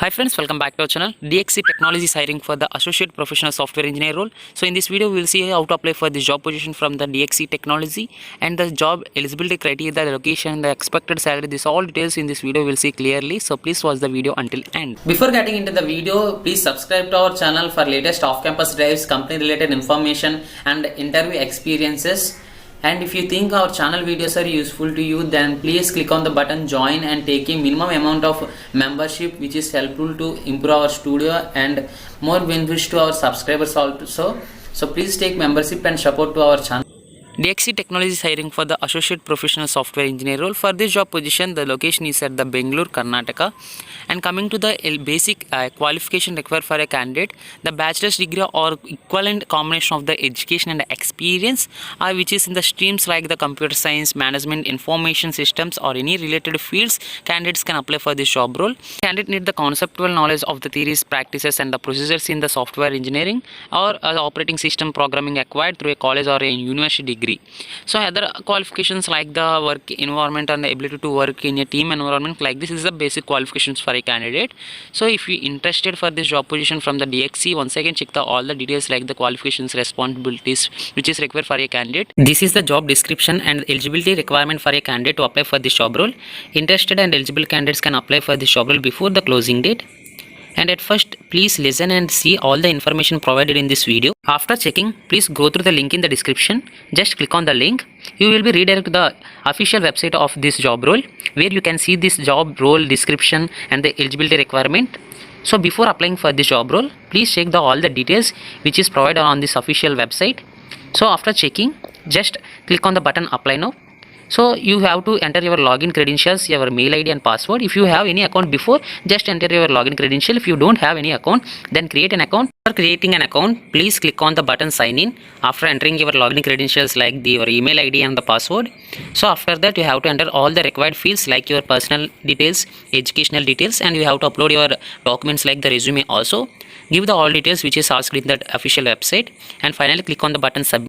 Hi friends, welcome back to our channel. DXC Technology is hiring for the Associate Professional Software Engineer role. So in this video, we will see how to apply for this job position from the DXC Technology and the job eligibility criteria, the location, the expected salary. This all details in this video we will see clearly. So please watch the video until end. Before getting into the video, please subscribe to our channel for latest off-campus drives, company-related information and interview experiences. And if you think our channel videos are useful to you, then please click on the button join and take a minimum amount of membership, which is helpful to improve our studio and more benefits to our subscribers also. So please take membership and support to our channel. DXC Technology is hiring for the Associate Professional Software Engineer role. For this job position, the location is at the Bangalore, Karnataka. And coming to the basic qualification required for a candidate, the bachelor's degree or equivalent combination of the education and experience, which is in the streams like the computer science, management, information systems, or any related fields, candidates can apply for this job role. Candidate need the conceptual knowledge of the theories, practices, and the procedures in the software engineering or operating system programming acquired through a college or a university degree. So other qualifications like the work environment and the ability to work in a team environment like this is the basic qualifications for a candidate. So if you interested for this job position from the DXC, once again check all the details like the qualifications, responsibilities which is required for a candidate. This is the job description and eligibility requirement for a candidate to apply for this job role. Interested and eligible candidates can apply for this job role before the closing date. And at first, please listen and see all the information provided in this video. After checking, please go through the link in the description. Just click on the link. You will be redirected to the official website of this job role, where you can see this job role description and the eligibility requirement. So before applying for this job role, please check all the details which is provided on this official website. So after checking, just click on the button apply now. So you have to enter your login credentials, your mail ID and password. If you have any account before, just enter your login credential. If you don't have any account, then create an account. For creating an account, please click on the button sign in after entering your login credentials like your email ID and the password. So after that, you have to enter all the required fields like your personal details, educational details, and you have to upload your documents like the resume also. Give the all details which is asked in that official website, and finally click on the button submit.